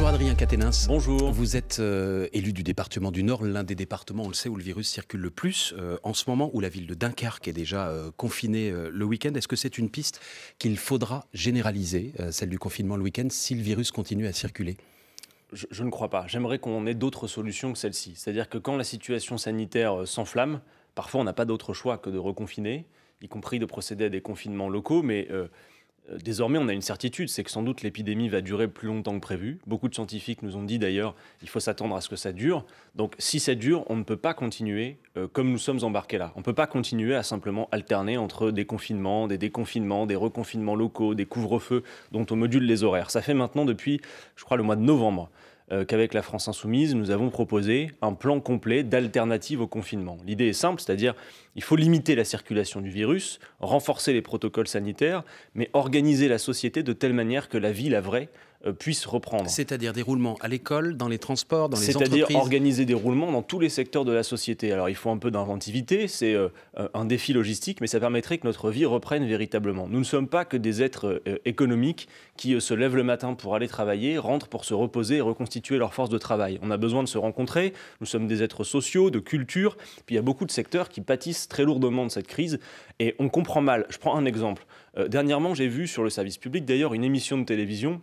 Bonjour Adrien Quatennens. Bonjour. Vous êtes élu du département du Nord, l'un des départements, on le sait, où le virus circule le plus. En ce moment, où la ville de Dunkerque est déjà confinée le week-end, est-ce que c'est une piste qu'il faudra généraliser, celle du confinement le week-end, si le virus continue à circuler ? Je ne crois pas. J'aimerais qu'on ait d'autres solutions que celle-ci. C'est-à-dire que quand la situation sanitaire s'enflamme, parfois on n'a pas d'autre choix que de reconfiner, y compris de procéder à des confinements locaux, mais désormais, on a une certitude, c'est que sans doute l'épidémie va durer plus longtemps que prévu. Beaucoup de scientifiques nous ont dit d'ailleurs qu'il faut s'attendre à ce que ça dure. Donc si ça dure, on ne peut pas continuer comme nous sommes embarqués là. On ne peut pas continuer à simplement alterner entre des confinements, des déconfinements, des reconfinements locaux, des couvre-feux dont on module les horaires. Ça fait maintenant depuis, je crois, le mois de novembre qu'avec la France Insoumise, nous avons proposé un plan complet d'alternative au confinement. L'idée est simple, c'est-à-dire il faut limiter la circulation du virus, renforcer les protocoles sanitaires, mais organiser la société de telle manière que la vie, la vraie, puisse reprendre. C'est-à-dire des roulements à l'école, dans les transports, dans les entreprises. C'est-à-dire organiser des roulements dans tous les secteurs de la société. Alors il faut un peu d'inventivité, c'est un défi logistique, mais ça permettrait que notre vie reprenne véritablement. Nous ne sommes pas que des êtres économiques qui se lèvent le matin pour aller travailler, rentrent pour se reposer et reconstituer leur force de travail. On a besoin de se rencontrer, nous sommes des êtres sociaux, de culture, puis il y a beaucoup de secteurs qui pâtissent très lourdement de cette crise et on comprend mal. Je prends un exemple. Dernièrement, j'ai vu sur le service public d'ailleurs une émission de télévision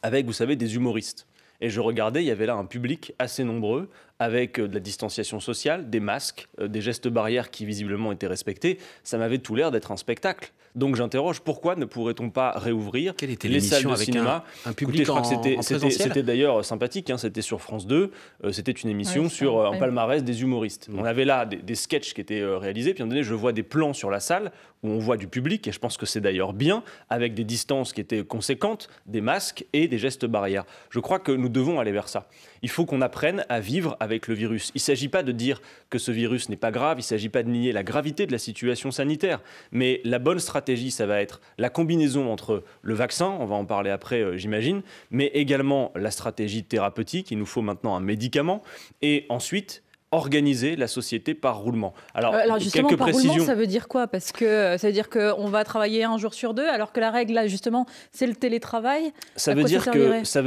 avec, vous savez, des humoristes. Et je regardais, il y avait là un public assez nombreux, avec de la distanciation sociale, des masques, des gestes barrières qui visiblement étaient respectés. Ça m'avait tout l'air d'être un spectacle. Donc j'interroge, pourquoi ne pourrait-on pas réouvrir les salles de cinéma un public? Écoutez, je crois que c'était d'ailleurs sympathique, hein, c'était sur France 2, c'était une émission sur un palmarès des humoristes. On avait là des sketchs qui étaient réalisés, puis à un moment donné, je vois des plans sur la salle où on voit du public, et je pense que c'est d'ailleurs bien, avec des distances qui étaient conséquentes, des masques et des gestes barrières. Je crois que nous devons aller vers ça. Il faut qu'on apprenne à vivre avec le virus. Il ne s'agit pas de dire que ce virus n'est pas grave, il ne s'agit pas de nier la gravité de la situation sanitaire, mais la bonne stratégie, ça va être la combinaison entre le vaccin, on va en parler après, j'imagine, mais également la stratégie thérapeutique, il nous faut maintenant un médicament, et ensuite organiser la société par roulement. Alors justement, quelques par précisions. roulement, ça veut dire quoi? Parce que ça veut dire qu'on va travailler un jour sur deux, alors que la règle, là, justement, c'est le télétravail. Ça veut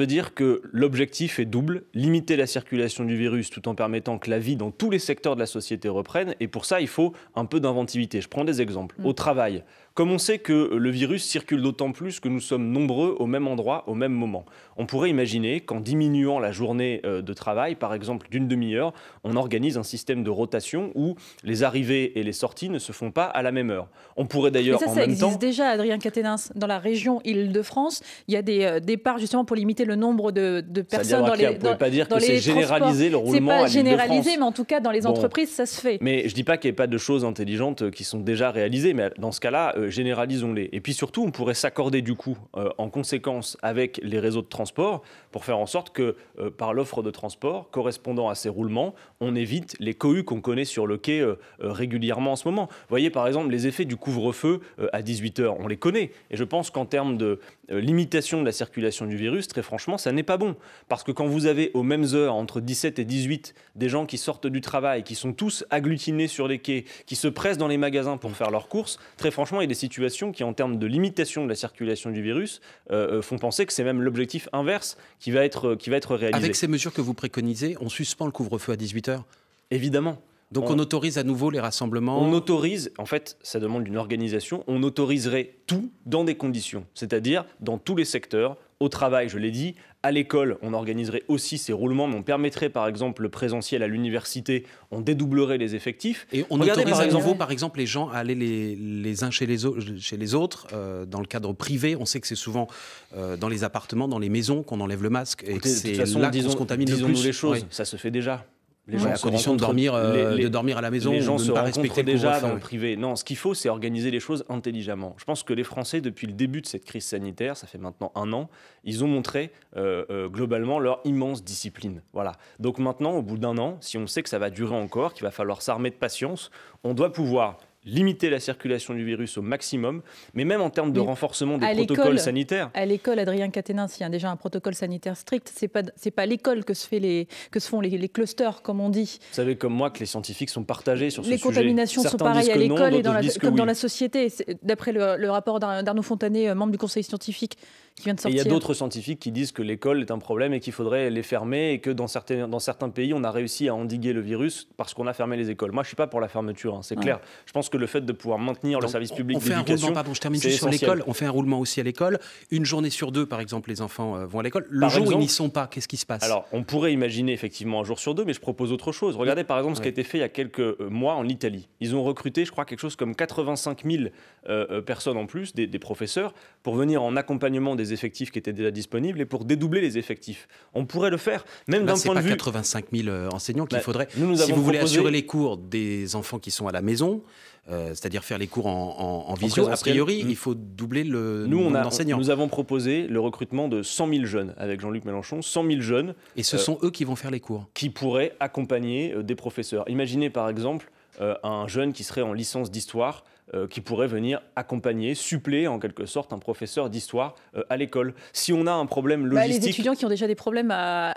dire que l'objectif est double, limiter la circulation du virus tout en permettant que la vie dans tous les secteurs de la société reprenne. Et pour ça, il faut un peu d'inventivité. Je prends des exemples. Au travail, comme on sait que le virus circule d'autant plus que nous sommes nombreux au même endroit, au même moment, on pourrait imaginer qu'en diminuant la journée de travail, par exemple d'une demi-heure, on organise un système de rotation où les arrivées et les sorties ne se font pas à la même heure. On pourrait d'ailleurs en même temps... Ça existe déjà, Adrien Quatennens. Dans la région Île-de-France, il y a des départs justement pour limiter le nombre de personnes dans les... Vous ne pouvez pas dire que c'est généralisé le roulement à l'Île-de-France. C'est pas généralisé, mais en tout cas, dans les entreprises, ça se fait. Mais je ne dis pas qu'il n'y ait pas de choses intelligentes qui sont déjà réalisées, mais dans ce cas-là, généralisons-les. Et puis surtout, on pourrait s'accorder du coup, en conséquence, avec les réseaux de transport pour faire en sorte que, par l'offre de transport correspondant à ces roulements, on évite les cohues qu'on connaît sur le quai régulièrement en ce moment. Vous voyez par exemple les effets du couvre-feu à 18h, on les connaît. Et je pense qu'en termes de limitation de la circulation du virus, très franchement, ça n'est pas bon. Parce que quand vous avez aux mêmes heures, entre 17 et 18, des gens qui sortent du travail, qui sont tous agglutinés sur les quais, qui se pressent dans les magasins pour faire leurs courses, très franchement, il y a des situations qui, en termes de limitation de la circulation du virus, font penser que c'est même l'objectif inverse qui va être réalisé. Avec ces mesures que vous préconisez, on suspend le couvre-feu à 18h ? Évidemment. Donc on autorise à nouveau les rassemblements ? On autorise, en fait, ça demande une organisation, on autoriserait tout dans des conditions, c'est-à-dire dans tous les secteurs, au travail, je l'ai dit, à l'école, on organiserait aussi ces roulements, mais on permettrait par exemple le présentiel à l'université, on dédoublerait les effectifs. Et on autorise à nouveau, par exemple, les gens à aller les uns chez les autres, dans le cadre privé. On sait que c'est souvent dans les appartements, dans les maisons qu'on enlève le masque et que c'est là qu'on se contamine le plus. Disons-nous les choses, ça se fait déjà. Les gens à condition de dormir à la maison, les gens ou de se ne pas rencontrent respecter déjà dans le privé. Non, ce qu'il faut, c'est organiser les choses intelligemment. Je pense que les Français, depuis le début de cette crise sanitaire, ça fait maintenant 1 an, ils ont montré globalement leur immense discipline. Voilà. Donc maintenant, au bout d'1 an, si on sait que ça va durer encore, qu'il va falloir s'armer de patience, on doit pouvoir limiter la circulation du virus au maximum, mais même en termes de renforcement des protocoles sanitaires. À l'école, Adrien Quatennens, il y a déjà un protocole sanitaire strict. C'est pas à l'école que se font les clusters, comme on dit. Vous savez comme moi que les scientifiques sont partagés sur ce sujet. Les contaminations sont pareilles à l'école et dans la société. D'après le rapport d'Arnaud Fontanet, membre du conseil scientifique, qui vient de sortir. Et il y a d'autres scientifiques qui disent que l'école est un problème et qu'il faudrait les fermer et que dans certains pays, on a réussi à endiguer le virus parce qu'on a fermé les écoles. Moi, je ne suis pas pour la fermeture, c'est clair. Je pense que le fait de pouvoir maintenir le service public d'éducation, je termine juste sur l'école. On fait un roulement aussi à l'école. Une journée sur 2, par exemple, les enfants vont à l'école. Le jour où ils n'y sont pas, qu'est-ce qui se passe ? Alors, on pourrait imaginer effectivement un jour sur 2, mais je propose autre chose. Regardez par exemple ce qui a été fait il y a quelques mois en Italie. Ils ont recruté, je crois, quelque chose comme 85 000 personnes en plus, des professeurs, pour venir en accompagnement des effectifs qui étaient déjà disponibles et pour dédoubler les effectifs. On pourrait le faire, même d'un point de vue... C'est pas 85 000 enseignants qu'il faudrait. Si vous voulez assurer les cours des enfants qui sont à la maison, c'est-à-dire faire les cours en visio, a priori, il faut doubler le nombre d'enseignants. Nous avons proposé le recrutement de 100 000 jeunes, avec Jean-Luc Mélenchon, 100 000 jeunes. Et ce sont eux qui vont faire les cours. Qui pourraient accompagner des professeurs. Imaginez par exemple un jeune qui serait en licence d'histoire, qui pourrait venir accompagner, suppléer en quelque sorte un professeur d'histoire à l'école. Si on a un problème logistique... les étudiants qui ont déjà des problèmes à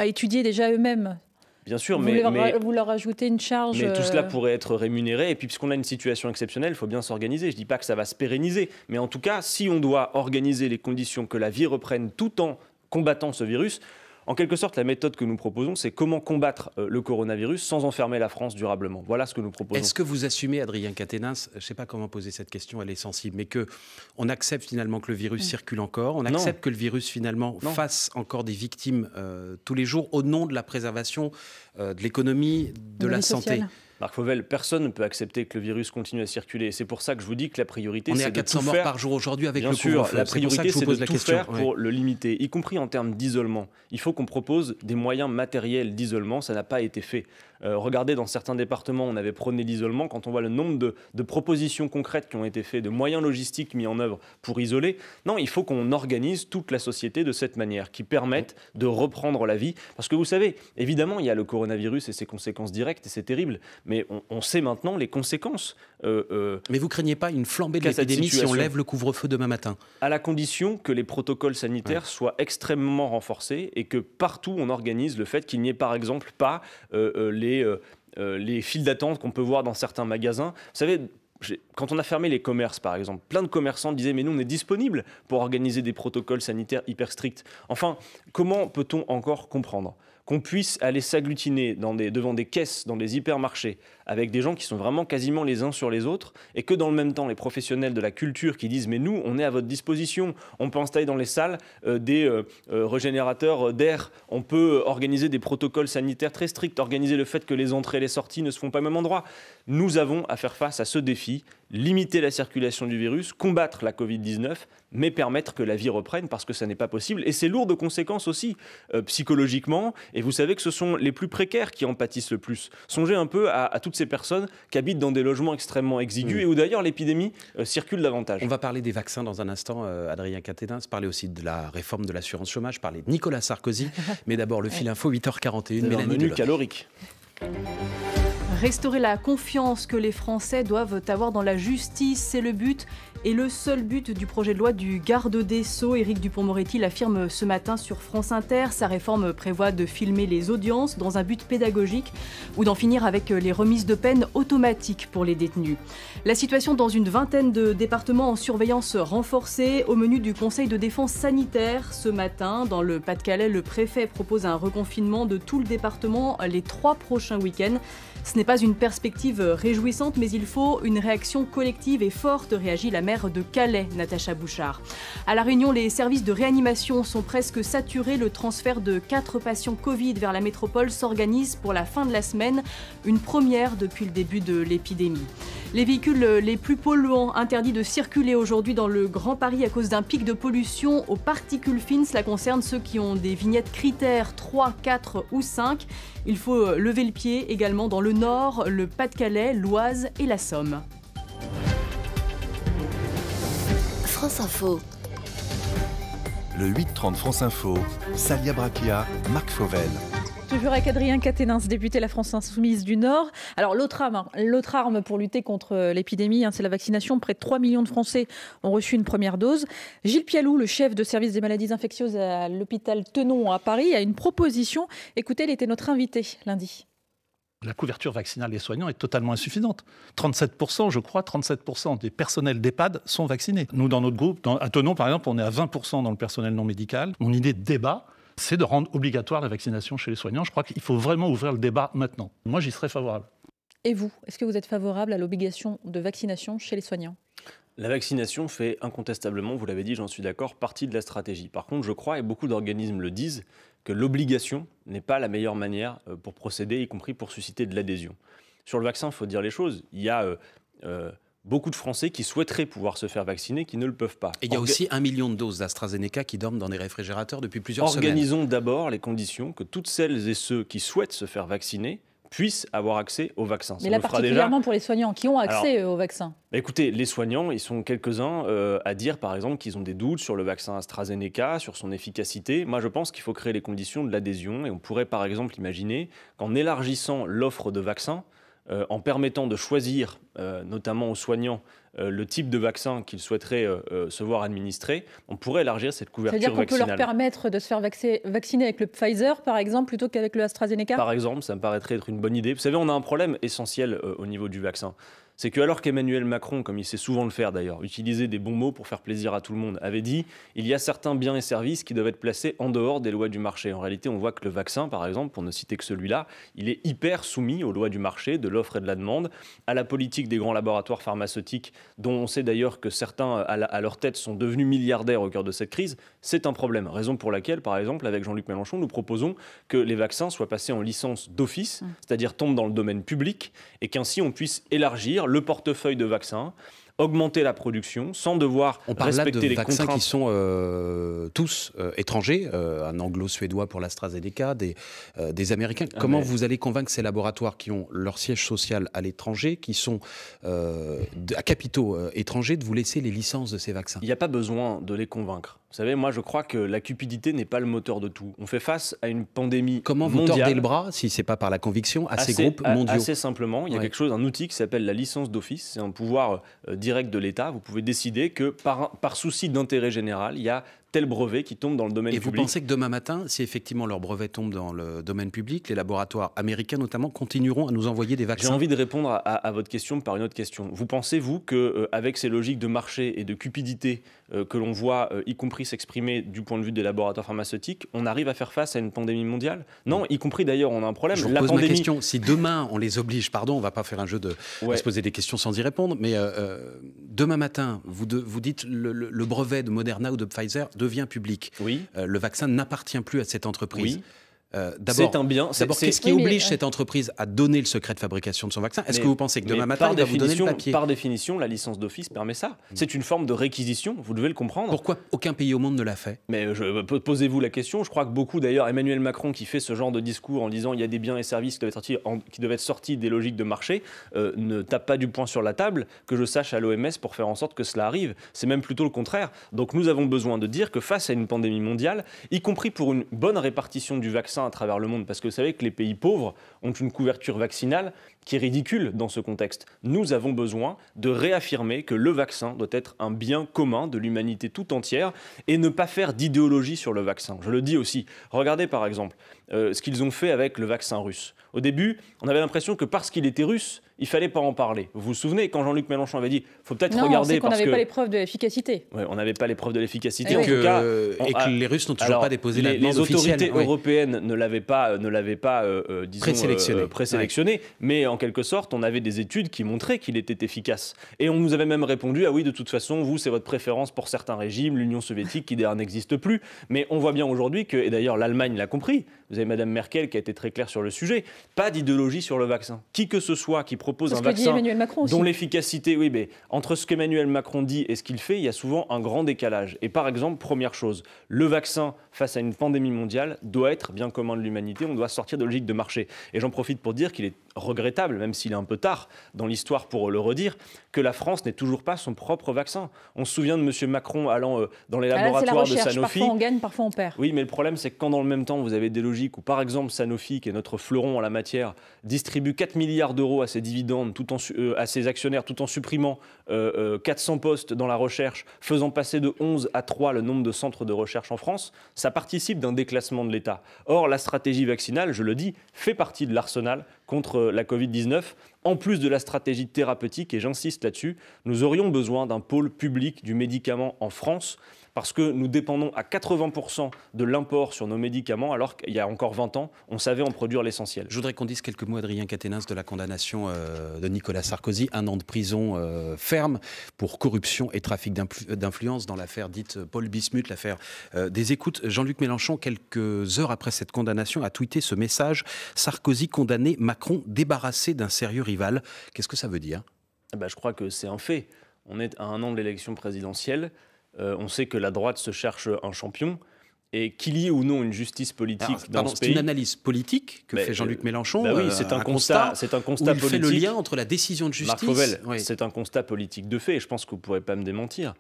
étudier déjà eux-mêmes. Bien sûr, vous leur ajoutez une charge... Mais tout cela pourrait être rémunéré. Et puis, puisqu'on a une situation exceptionnelle, il faut bien s'organiser. Je ne dis pas que ça va se pérenniser. Mais en tout cas, si on doit organiser les conditions que la vie reprenne tout en combattant ce virus... En quelque sorte, la méthode que nous proposons, c'est comment combattre le coronavirus sans enfermer la France durablement. Voilà ce que nous proposons. Est-ce que vous assumez, Adrien Quatennens, je ne sais pas comment poser cette question, elle est sensible, mais qu'on accepte finalement que le virus circule encore, on accepte que le virus finalement fasse encore des victimes tous les jours au nom de la préservation de l'économie, de la santé ? Marc Fauvel, personne ne peut accepter que le virus continue à circuler. Et c'est pour ça que je vous dis que la priorité, c'est de tout faire. On est à 400 morts par jour aujourd'hui avec le couvre-feu. Bien sûr, la priorité, c'est de tout faire pour pour le limiter, y compris en termes d'isolement. Il faut qu'on propose des moyens matériels d'isolement. Ça n'a pas été fait. Regardez, dans certains départements, on avait prôné l'isolement. Quand on voit le nombre de propositions concrètes qui ont été faites, de moyens logistiques mis en œuvre pour isoler, non, il faut qu'on organise toute la société de cette manière, qui permette de reprendre la vie. Parce que vous savez, évidemment, il y a le coronavirus et ses conséquences directes, et c'est terrible. Mais on sait maintenant les conséquences. Mais vous craignez pas une flambée de l'épidémie si on lève le couvre-feu demain matin ? À la condition que les protocoles sanitaires soient extrêmement renforcés et que partout on organise le fait qu'il n'y ait par exemple pas les files d'attente qu'on peut voir dans certains magasins. Vous savez, quand on a fermé les commerces, par exemple, plein de commerçants disaient « mais nous, on est disponibles pour organiser des protocoles sanitaires hyper stricts ». Enfin, comment peut-on encore comprendre qu'on puisse aller s'agglutiner devant des caisses, dans des hypermarchés, avec des gens qui sont vraiment quasiment les uns sur les autres, et que dans le même temps, les professionnels de la culture qui disent « mais nous, on est à votre disposition, on peut installer dans les salles des régénérateurs d'air, on peut organiser des protocoles sanitaires très stricts, organiser le fait que les entrées et les sorties ne se font pas au même endroit ». Nous avons à faire face à ce défi, limiter la circulation du virus, combattre la Covid-19, mais permettre que la vie reprenne, parce que ça n'est pas possible. Et c'est lourd de conséquences aussi, psychologiquement. Et vous savez que ce sont les plus précaires qui en pâtissent le plus. Songez un peu à toutes ces personnes qui habitent dans des logements extrêmement exigus et où d'ailleurs l'épidémie circule davantage. On va parler des vaccins dans un instant, Adrien Quatennens, parler aussi de la réforme de l'assurance chômage, parler de Nicolas Sarkozy. Mais d'abord, le fil info, 8h41, Mélanie menu Deloc. Calorique. Restaurer la confiance que les Français doivent avoir dans la justice, c'est le but et le seul but du projet de loi du garde des Sceaux. Éric Dupond-Moretti l'affirme ce matin sur France Inter. Sa réforme prévoit de filmer les audiences dans un but pédagogique ou d'en finir avec les remises de peine automatiques pour les détenus. La situation dans une vingtaine de départements en surveillance renforcée au menu du Conseil de défense sanitaire. Ce matin, dans le Pas-de-Calais, le préfet propose un reconfinement de tout le département les 3 prochains week-ends. Ce n'est pas une perspective réjouissante, mais il faut une réaction collective et forte, réagit la maire de Calais, Natacha Bouchard. À La Réunion, les services de réanimation sont presque saturés. Le transfert de 4 patients Covid vers la métropole s'organise pour la fin de la semaine, une première depuis le début de l'épidémie. Les véhicules les plus polluants interdits de circuler aujourd'hui dans le Grand Paris à cause d'un pic de pollution aux particules fines. Cela concerne ceux qui ont des vignettes critères 3, 4 ou 5. Il faut lever le pied également dans le Nord, le Pas-de-Calais, l'Oise et la Somme. France Info. Le 8-30 France Info, Salia Brakia, Marc Fauvel. Toujours avec Adrien Quatennens, député de la France Insoumise du Nord. Alors l'autre arme pour lutter contre l'épidémie, c'est la vaccination. Près de 3 millions de Français ont reçu une première dose. Gilles Pialou, le chef de service des maladies infectieuses à l'hôpital Tenon à Paris, a une proposition. Écoutez, il était notre invité lundi. La couverture vaccinale des soignants est totalement insuffisante. 37%, je crois, 37% des personnels d'EHPAD sont vaccinés. Nous, dans notre groupe, à Tenon, par exemple, on est à 20% dans le personnel non médical. Mon idée de débat, c'est de rendre obligatoire la vaccination chez les soignants. Je crois qu'il faut vraiment ouvrir le débat maintenant. Moi, j'y serais favorable. Et vous, est-ce que vous êtes favorable à l'obligation de vaccination chez les soignants ? La vaccination fait incontestablement, vous l'avez dit, j'en suis d'accord, partie de la stratégie. Par contre, je crois, et beaucoup d'organismes le disent, que l'obligation n'est pas la meilleure manière pour procéder, y compris pour susciter de l'adhésion. Sur le vaccin, il faut dire les choses. Il y a beaucoup de Français qui souhaiteraient pouvoir se faire vacciner, qui ne le peuvent pas. Et il y a aussi 1 million de doses d'AstraZeneca qui dorment dans des réfrigérateurs depuis plusieurs semaines. Organisons d'abord les conditions que toutes celles et ceux qui souhaitent se faire vacciner puissent avoir accès au vaccin. Mais là, particulièrement pour les soignants qui ont accès au vaccin. Écoutez, les soignants, ils sont quelques-uns à dire, par exemple, qu'ils ont des doutes sur le vaccin AstraZeneca, sur son efficacité. Moi, je pense qu'il faut créer les conditions de l'adhésion. Et on pourrait, par exemple, imaginer qu'en élargissant l'offre de vaccins, en permettant de choisir, notamment aux soignants, le type de vaccin qu'ils souhaiteraient se voir administrer, on pourrait élargir cette couverture vaccinale. C'est-à-dire qu'on peut leur permettre de se faire vacciner avec le Pfizer, par exemple, plutôt qu'avec le AstraZeneca ? Par exemple, ça me paraîtrait être une bonne idée. Vous savez, on a un problème essentiel au niveau du vaccin. C'est qu'alors qu'Emmanuel Macron, comme il sait souvent le faire d'ailleurs, utiliser des bons mots pour faire plaisir à tout le monde, avait dit « il y a certains biens et services qui doivent être placés en dehors des lois du marché ». En réalité, on voit que le vaccin, par exemple, pour ne citer que celui-là, il est hyper soumis aux lois du marché, de l'offre et de la demande, à la politique des grands laboratoires pharmaceutiques, dont on sait d'ailleurs que certains, à leur tête, sont devenus milliardaires au cœur de cette crise. C'est un problème. Raison pour laquelle, par exemple, avec Jean-Luc Mélenchon, nous proposons que les vaccins soient passés en licence d'office, c'est-à-dire tombent dans le domaine public, et qu'ainsi on puisse élargir le portefeuille de vaccins, augmenter la production sans devoir respecter les contraintes. On parle là de vaccins qui sont tous étrangers, un anglo-suédois pour l'AstraZeneca, des Américains. Comment vous allez convaincre ces laboratoires qui ont leur siège social à l'étranger, qui sont à capitaux étrangers, de vous laisser les licences de ces vaccins ? Il n'y a pas besoin de les convaincre. Vous savez, moi je crois que la cupidité n'est pas le moteur de tout. On fait face à une pandémie mondiale. Comment vous tordez le bras, si ce n'est pas par la conviction, à ces groupes mondiaux ? Assez simplement, il y a quelque chose, un outil qui s'appelle la licence d'office. C'est un pouvoir direct de l'État. Vous pouvez décider que par souci d'intérêt général, il y a tel brevet qui tombe dans le domaine public. Et vous pensez que demain matin, si effectivement leur brevet tombe dans le domaine public, les laboratoires américains notamment continueront à nous envoyer des vaccins ? J'ai envie de répondre à votre question par une autre question. Vous pensez, vous, qu'avec ces logiques de marché et de cupidité que l'on voit, y compris s'exprimer du point de vue des laboratoires pharmaceutiques, on arrive à faire face à une pandémie mondiale ? Non, y compris d'ailleurs, on a un problème. Je vous pose ma question. Si demain, on les oblige, pardon, on ne va pas faire un jeu de se poser des questions sans y répondre, mais demain matin, vous dites le brevet de Moderna ou de Pfizer devient public. Oui. Le vaccin n'appartient plus à cette entreprise. Oui. D'abord, c'est un bien. qu'est-ce qui oblige cette entreprise à donner le secret de fabrication de son vaccin ? Est-ce que vous pensez que demain matin, il va vous donner le papier ? Par définition, la licence d'office permet ça. C'est une forme de réquisition, vous devez le comprendre. Pourquoi aucun pays au monde ne l'a fait ? Mais posez-vous la question. Je crois que beaucoup, d'ailleurs, Emmanuel Macron, qui fait ce genre de discours en disant il y a des biens et services qui doivent être sortis des logiques de marché, ne tape pas du poing sur la table, que je sache, à l'OMS pour faire en sorte que cela arrive. C'est même plutôt le contraire. Donc nous avons besoin de dire que face à une pandémie mondiale, y compris pour une bonne répartition du vaccin à travers le monde, parce que vous savez que les pays pauvres ont une couverture vaccinale qui est ridicule dans ce contexte. Nous avons besoin de réaffirmer que le vaccin doit être un bien commun de l'humanité tout entière et ne pas faire d'idéologie sur le vaccin. Je le dis aussi. Regardez par exemple ce qu'ils ont fait avec le vaccin russe. Au début, on avait l'impression que parce qu'il était russe, il ne fallait pas en parler. Vous vous souvenez quand Jean-Luc Mélenchon avait dit il faut peut-être regarder parce qu'on n'avait pas les preuves de l'efficacité. Ouais, on n'avait pas les preuves de l'efficacité. Et que les Russes n'ont toujours pas déposé la demande officielle. Les autorités européennes ne l'avaient pas, disons, présélectionné, mais en quelque sorte, on avait des études qui montraient qu'il était efficace. Et on nous avait même répondu ah oui, de toute façon, vous, c'est votre préférence pour certains régimes, l'Union soviétique qui d'ailleurs n'existe plus. Mais on voit bien aujourd'hui que, et d'ailleurs l'Allemagne l'a compris, vous avez Madame Merkel qui a été très claire sur le sujet, pas d'idéologie sur le vaccin. Qui que ce soit qui propose un vaccin dont l'efficacité, oui, mais entre ce qu'Emmanuel Macron dit et ce qu'il fait, il y a souvent un grand décalage. Et par exemple, première chose, le vaccin face à une pandémie mondiale doit être bien commun de l'humanité, on doit sortir de logique de marché. Et j'en profite pour dire qu'il est regrettable, même s'il est un peu tard dans l'histoire pour le redire, que la France n'ait toujours pas son propre vaccin. On se souvient de M. Macron allant dans les laboratoires de Sanofi. Parfois on gagne, parfois on perd. Oui, mais le problème, c'est que quand dans le même temps, vous avez des logiques où, par exemple, Sanofi, qui est notre fleuron en la matière, distribue 4 milliards d'euros à ses dividendes, à ses actionnaires, tout en supprimant 400 postes dans la recherche, faisant passer de 11 à 3 le nombre de centres de recherche en France, ça participe d'un déclassement de l'État. Or, la stratégie vaccinale, je le dis, fait partie de l'arsenal contre la Covid-19. En plus de la stratégie thérapeutique, et j'insiste là-dessus, nous aurions besoin d'un pôle public du médicament en France, parce que nous dépendons à 80% de l'import sur nos médicaments, alors qu'il y a encore 20 ans, on savait en produire l'essentiel. Je voudrais qu'on dise quelques mots, Adrien Quatennens, de la condamnation de Nicolas Sarkozy, 1 an de prison ferme pour corruption et trafic d'influence dans l'affaire dite Paul Bismuth, l'affaire des écoutes. Jean-Luc Mélenchon, quelques heures après cette condamnation, a tweeté ce message: Sarkozy condamné, Macron débarrassé d'un sérieux rival. Qu'est-ce que ça veut dire ? Je crois que c'est un fait. On est à 1 an de l'élection présidentielle. On sait que la droite se cherche un champion. Et qu'il y ait ou non une justice politique dans ce pays... C'est une analyse politique que fait Jean-Luc Mélenchon. Oui, c'est un constat politique. Il fait le lien entre la décision de justice... Marc Fauvel, c'est un constat politique de fait, et je pense que vous ne pourrez pas me démentir.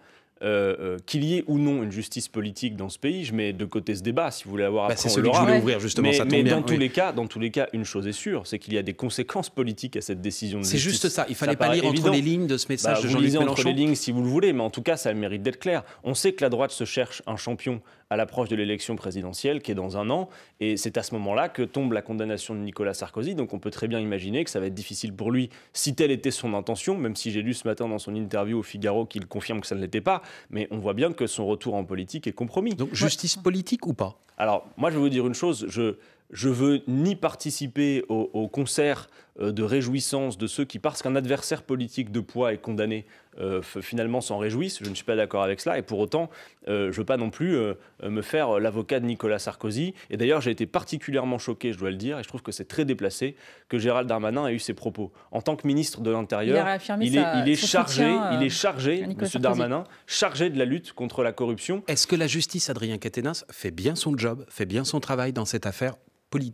Qu'il y ait ou non une justice politique dans ce pays, je mets de côté ce débat, si vous voulez avoir après, c'est celui que je voulais ouvrir, justement, ça tombe bien. Mais dans tous les cas, une chose est sûre, c'est qu'il y a des conséquences politiques à cette décision de justice. C'est juste ça, il ne fallait pas lire entre les lignes de ce message de Jean-Luc Mélenchon. Vous lisez entre les lignes si vous le voulez, mais en tout cas, ça a le mérite d'être clair. On sait que la droite se cherche un champion à l'approche de l'élection présidentielle, qui est dans 1 an, et c'est à ce moment-là que tombe la condamnation de Nicolas Sarkozy, donc on peut très bien imaginer que ça va être difficile pour lui, si telle était son intention, même si j'ai lu ce matin dans son interview au Figaro qu'il confirme que ça ne l'était pas, mais on voit bien que son retour en politique est compromis. Donc justice politique ou pas ? Alors, moi je vais vous dire une chose, je veux ni participer au concert de réjouissance de ceux qui, parce qu'un adversaire politique de poids est condamné, finalement s'en réjouissent. Je ne suis pas d'accord avec cela. Et pour autant, je ne veux pas non plus me faire l'avocat de Nicolas Sarkozy. Et d'ailleurs, j'ai été particulièrement choqué, je dois le dire, et je trouve que c'est très déplacé, que Gérald Darmanin ait eu ces propos. En tant que ministre de l'Intérieur, il est chargé, M. Darmanin, chargé de la lutte contre la corruption. Est-ce que la justice, Adrien Quatennens, fait bien son job, fait bien son travail dans cette affaire,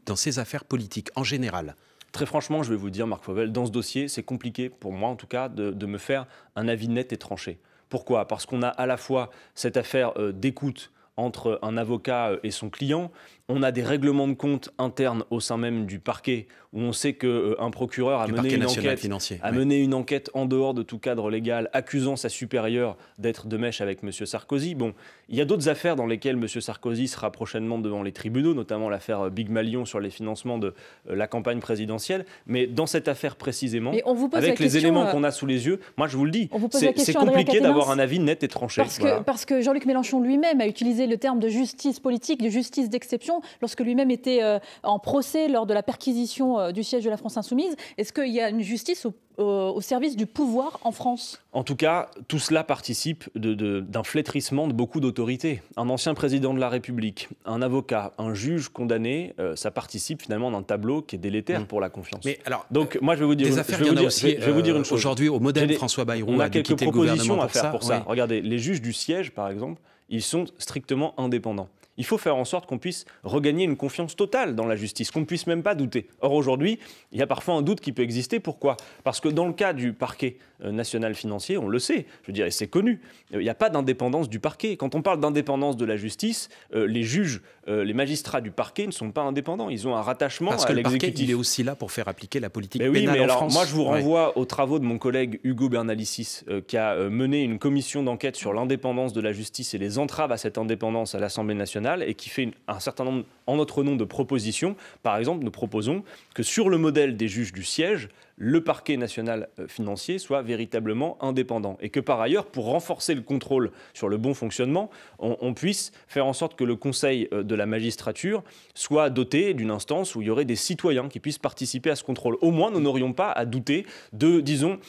dans ces affaires politiques en général ? Très franchement, je vais vous dire, Marc Fauvel, dans ce dossier, c'est compliqué, pour moi en tout cas, de me faire un avis net et tranché. Pourquoi ? Parce qu'on a à la fois cette affaire d'écoute entre un avocat et son client, on a des règlements de compte internes au sein même du parquet, où on sait qu'un procureur a mené une enquête en dehors de tout cadre légal, accusant sa supérieure d'être de mèche avec M. Sarkozy. Bon, il y a d'autres affaires dans lesquelles M. Sarkozy sera prochainement devant les tribunaux, notamment l'affaire Big Malion sur les financements de la campagne présidentielle. Mais dans cette affaire précisément, avec les éléments qu'on a sous les yeux, moi je vous le dis, c'est compliqué d'avoir un avis net et tranché. Parce que Jean-Luc Mélenchon lui-même a utilisé le terme de justice politique, de justice d'exception, lorsque lui-même était en procès lors de la perquisition du siège de la France Insoumise. Est-ce qu'il y a une justice au service du pouvoir en France ? En tout cas, tout cela participe d'un flétrissement de beaucoup d'autorités. Un ancien président de la République, un avocat, un juge condamné, ça participe finalement d'un tableau qui est délétère pour la confiance. Mais alors, donc moi je vais vous dire, je vais vous dire une chose. Aujourd'hui, au modèle François Bayrou, on a quelques propositions à faire pour ça. Oui. Regardez, les juges du siège, par exemple, ils sont strictement indépendants. Il faut faire en sorte qu'on puisse regagner une confiance totale dans la justice, qu'on ne puisse même pas douter. Or, aujourd'hui, il y a parfois un doute qui peut exister. Pourquoi ? Parce que dans le cas du parquet national financier, on le sait, je veux dire, et c'est connu, il n'y a pas d'indépendance du parquet. Quand on parle d'indépendance de la justice, les juges, les magistrats du parquet ne sont pas indépendants. Ils ont un rattachement à l'exécutif. Parce que le parquet, il est aussi là pour faire appliquer la politique pénale en alors, France. Moi, je vous renvoie aux travaux de mon collègue Hugo Bernalicis, qui a mené une commission d'enquête sur l'indépendance de la justice et les entraves à cette indépendance à l'Assemblée nationale, et qui fait un certain nombre, en notre nom, de propositions. Par exemple, nous proposons que sur le modèle des juges du siège, le parquet national financier soit véritablement indépendant. Et que par ailleurs, pour renforcer le contrôle sur le bon fonctionnement, on puisse faire en sorte que le Conseil de la magistrature soit doté d'une instance où il y aurait des citoyens qui puissent participer à ce contrôle. Au moins, nous n'aurions pas à douter de, disons,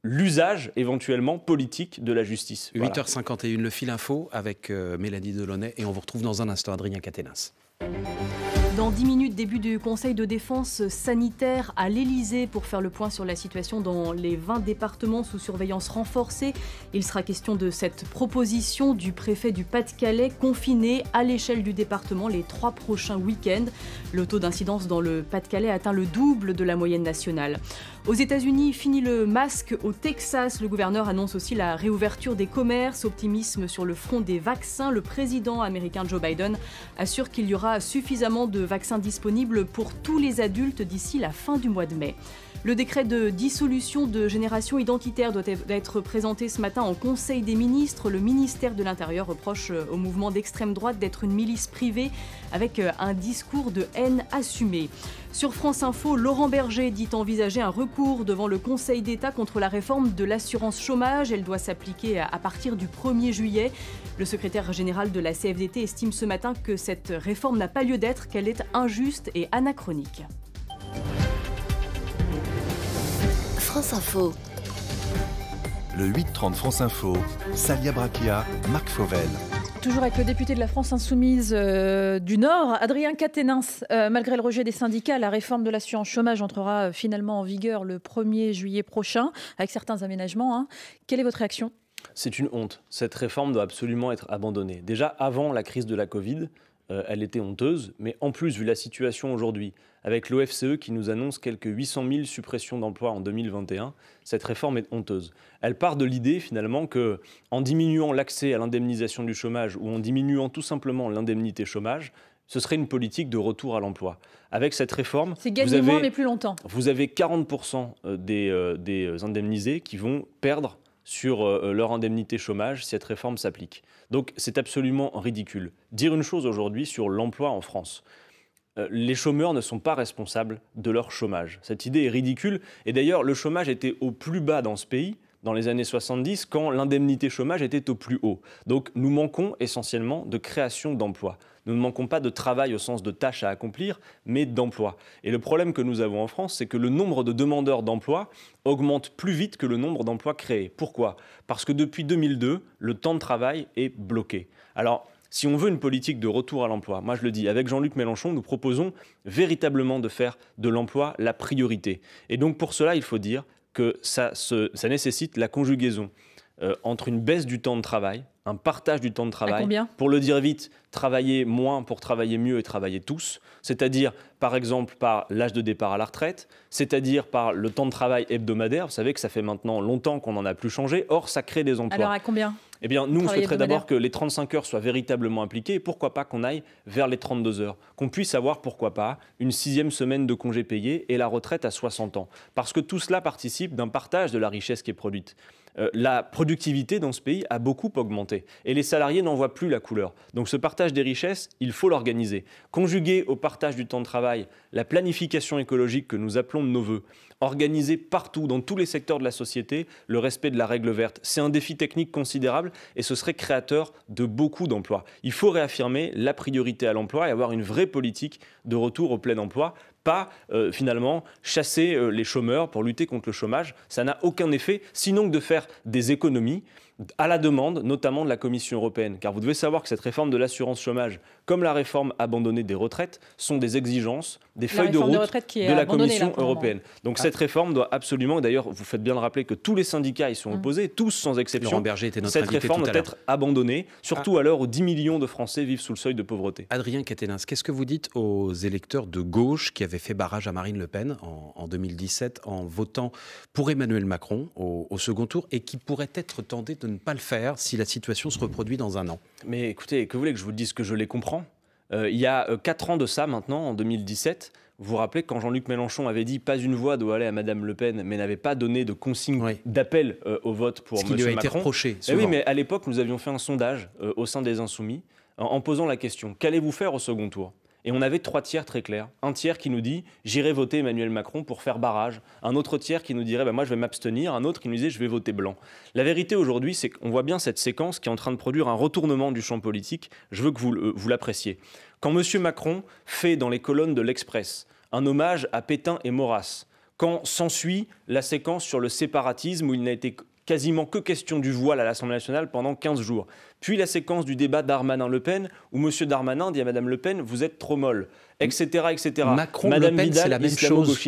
l'usage éventuellement politique de la justice. 8h51, le fil info avec Mélanie Delaunay, et on vous retrouve dans un instant, Adrien Quatennens. Dans 10 minutes, début du Conseil de défense sanitaire à l'Elysée pour faire le point sur la situation dans les 20 départements sous surveillance renforcée. Il sera question de cette proposition du préfet du Pas-de-Calais, confiné à l'échelle du département les 3 prochains week-ends. Le taux d'incidence dans le Pas-de-Calais atteint le double de la moyenne nationale. Aux États-Unis, fini le masque. Au Texas, le gouverneur annonce aussi la réouverture des commerces. Optimisme sur le front des vaccins. Le président américain Joe Biden assure qu'il y aura suffisamment de vaccins disponibles pour tous les adultes d'ici la fin du mois de mai. Le décret de dissolution de Génération Identitaire doit être présenté ce matin en Conseil des ministres. Le ministère de l'Intérieur reproche au mouvement d'extrême droite d'être une milice privée avec un discours de haine assumé. Sur France Info, Laurent Berger dit envisager un recours devant le Conseil d'État contre la réforme de l'assurance chômage. Elle doit s'appliquer à partir du 1er juillet. Le secrétaire général de la CFDT estime ce matin que cette réforme n'a pas lieu d'être, qu'elle est injuste et anachronique. France Info. Le 8-30 France Info, Salia Brakia, Marc Fauvel. Toujours avec le député de la France Insoumise du Nord, Adrien Quatennens. Malgré le rejet des syndicats, la réforme de l'assurance chômage entrera finalement en vigueur le 1er juillet prochain, avec certains aménagements. Quelle est votre réaction ? C'est une honte. Cette réforme doit absolument être abandonnée. Déjà, avant la crise de la Covid, elle était honteuse, mais en plus, vu la situation aujourd'hui, avec l'OFCE qui nous annonce quelques 800 000 suppressions d'emplois en 2021, cette réforme est honteuse. Elle part de l'idée finalement qu'en diminuant l'accès à l'indemnisation du chômage ou en diminuant tout simplement l'indemnité chômage, ce serait une politique de retour à l'emploi. Avec cette réforme, c'est gagner moins mais plus longtemps. Vous avez 40% des indemnisés qui vont perdre sur leur indemnité chômage si cette réforme s'applique. Donc c'est absolument ridicule. Dire une chose aujourd'hui sur l'emploi en France. Les chômeurs ne sont pas responsables de leur chômage. Cette idée est ridicule. Et d'ailleurs, le chômage était au plus bas dans ce pays, dans les années 70, quand l'indemnité chômage était au plus haut. Donc nous manquons essentiellement de création d'emplois. Nous ne manquons pas de travail au sens de tâches à accomplir, mais d'emplois. Et le problème que nous avons en France, c'est que le nombre de demandeurs d'emploi augmente plus vite que le nombre d'emplois créés. Pourquoi ? Parce que depuis 2002, le temps de travail est bloqué. Alors, si on veut une politique de retour à l'emploi, moi je le dis, avec Jean-Luc Mélenchon, nous proposons véritablement de faire de l'emploi la priorité. Et donc pour cela, il faut dire que ça nécessite la conjugaison entre une baisse du temps de travail, un partage du temps de travail. À combien ? Pour le dire vite, travailler moins pour travailler mieux et travailler tous, c'est-à-dire par exemple par l'âge de départ à la retraite, c'est-à-dire par le temps de travail hebdomadaire. Vous savez que ça fait maintenant longtemps qu'on n'en a plus changé, or ça crée des emplois. Alors à combien ? Eh bien, nous, on souhaiterait d'abord que les 35 heures soient véritablement appliquées et pourquoi pas qu'on aille vers les 32 heures. Qu'on puisse avoir, pourquoi pas, une 6e semaine de congé payé et la retraite à 60 ans. Parce que tout cela participe d'un partage de la richesse qui est produite. La productivité dans ce pays a beaucoup augmenté et les salariés n'en voient plus la couleur. Donc ce partage des richesses, il faut l'organiser. Conjuguer au partage du temps de travail la planification écologique que nous appelons de nos vœux, organiser partout, dans tous les secteurs de la société, le respect de la règle verte. C'est un défi technique considérable et ce serait créateur de beaucoup d'emplois. Il faut réaffirmer la priorité à l'emploi et avoir une vraie politique de retour au plein emploi. Pas finalement chasser les chômeurs pour lutter contre le chômage. Ça n'a aucun effet, sinon que de faire des économies à la demande, notamment de la Commission européenne. Car vous devez savoir que cette réforme de l'assurance chômage, comme la réforme abandonnée des retraites, sont des exigences, des feuilles de route de la Commission européenne. Donc cette réforme doit absolument, et d'ailleurs vous faites bien de rappeler que tous les syndicats y sont opposés, tous sans exception. Laurent Berger était notre cette invité réforme tout à doit l'heure. être abandonnée, surtout à l'heure où 10 millions de Français vivent sous le seuil de pauvreté. Adrien Quatennens, qu'est-ce que vous dites aux électeurs de gauche qui avaient fait barrage à Marine Le Pen en 2017 en votant pour Emmanuel Macron au second tour et qui pourraient être tentés de ne pas le faire si la situation se reproduit dans un an? Mais écoutez, que vous voulez que je vous dise que je les comprends? Il y a 4 ans de ça maintenant, en 2017, vous vous rappelez quand Jean-Luc Mélenchon avait dit « pas une voix doit aller à Madame Le Pen », mais n'avait pas donné de consigne d'appel au vote pour M. Macron. Ce qui lui a été reproché souvent. Oui, mais à l'époque, nous avions fait un sondage au sein des Insoumis en posant la question « qu'allez-vous faire au second tour ?» Et on avait 3 tiers très clairs. Un tiers qui nous dit « j'irai voter Emmanuel Macron pour faire barrage ». Un autre tiers qui nous dirait « moi je vais m'abstenir ». Un autre qui nous disait « je vais voter blanc ». La vérité aujourd'hui, c'est qu'on voit bien cette séquence qui est en train de produire un retournement du champ politique. Je veux que vous l'appréciez. Quand M. Macron fait dans les colonnes de l'Express un hommage à Pétain et Maurras, quand s'ensuit la séquence sur le séparatisme où il n'a été quasiment que question du voile à l'Assemblée nationale pendant 15 jours. Puis la séquence du débat Darmanin-Le Pen, où M. Darmanin dit à Mme Le Pen « vous êtes trop molle », etc. etc. Macron-Le Pen, c'est la même chose.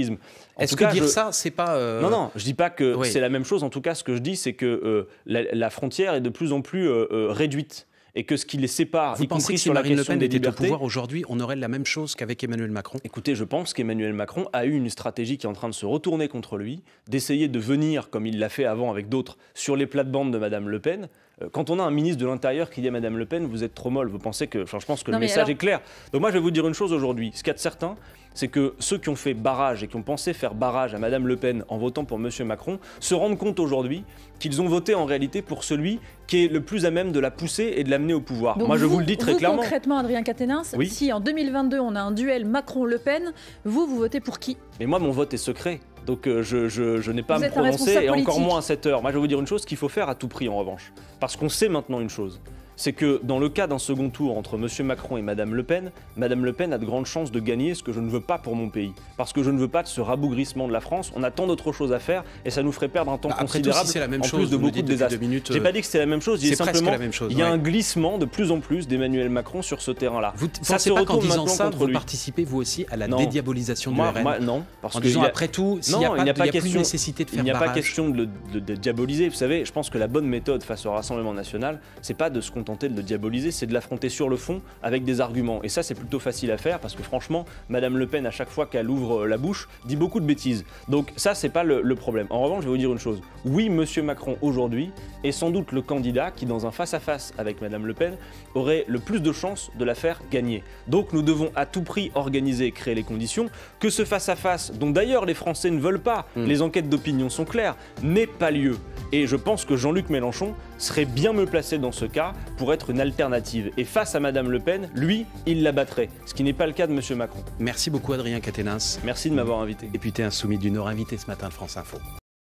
Est-ce que dire ça, c'est pas... Non, je ne dis pas que c'est la même chose. En tout cas, ce que je dis, c'est que la frontière est de plus en plus réduite. Et que ce qui les sépare, vous pensez que si Marine Le Pen était au pouvoir aujourd'hui, on aurait la même chose qu'avec Emmanuel Macron? Écoutez, je pense qu'Emmanuel Macron a eu une stratégie qui est en train de se retourner contre lui, d'essayer de venir, comme il l'a fait avant avec d'autres, sur les plates-bandes de Madame Le Pen. Quand on a un ministre de l'Intérieur qui dit à Madame Le Pen, vous êtes trop molle, vous pensez que... Enfin, je pense que le message est clair. Donc moi, je vais vous dire une chose aujourd'hui. Ce qu'il y a de certain, c'est que ceux qui ont fait barrage et qui ont pensé faire barrage à Madame Le Pen en votant pour Monsieur Macron se rendent compte aujourd'hui qu'ils ont voté en réalité pour celui qui est le plus à même de la pousser et de l'amener au pouvoir. Donc moi, je vous le dis très clairement. Concrètement, Adrien Quatennens, si en 2022 on a un duel Macron-Le Pen, vous votez pour qui? Mais moi, mon vote est secret. Donc je n'ai pas à me prononcer, et encore moins à cette heure. Moi, je vais vous dire une chose qu'il faut faire à tout prix, en revanche. Parce qu'on sait maintenant une chose. C'est que dans le cas d'un second tour entre M. Macron et Mme Le Pen a de grandes chances de gagner, ce que je ne veux pas pour mon pays. Parce que je ne veux pas de ce rabougrissement de la France. On a tant d'autres choses à faire et ça nous ferait perdre un temps considérable, si la même en chose, plus de beaucoup de désastres. J'ai pas dit que c'est la même chose, je dis simplement il y a un glissement de plus en plus d'Emmanuel Macron sur ce terrain-là. Vous ne pensez pas qu'en disant ça, vous participez vous aussi à la dédiabolisation du RN? Non. Parce en disant après tout, s'il n'y a pas plus de nécessité de faire barrage. Il n'y a pas question de diaboliser. Vous savez, je pense que la bonne méthode face au Rassemblement national, c'est pas de se contenter de le diaboliser, c'est de l'affronter sur le fond avec des arguments. Et ça, c'est plutôt facile à faire parce que franchement, Madame Le Pen, à chaque fois qu'elle ouvre la bouche, dit beaucoup de bêtises. Donc ça, c'est pas le problème. En revanche, je vais vous dire une chose. Oui, Monsieur Macron, aujourd'hui, est sans doute le candidat qui, dans un face-à-face avec Madame Le Pen, aurait le plus de chances de la faire gagner. Donc nous devons à tout prix organiser et créer les conditions que ce face-à-face, dont d'ailleurs les Français ne veulent pas, les enquêtes d'opinion sont claires, n'ait pas lieu. Et je pense que Jean-Luc Mélenchon serait bien mieux placé dans ce cas pour être une alternative. Et face à Madame Le Pen, lui, il la battrait. Ce qui n'est pas le cas de Monsieur Macron. Merci beaucoup Adrien Quatennens. Merci de m'avoir invité. Député insoumis du Nord, invité ce matin de France Info.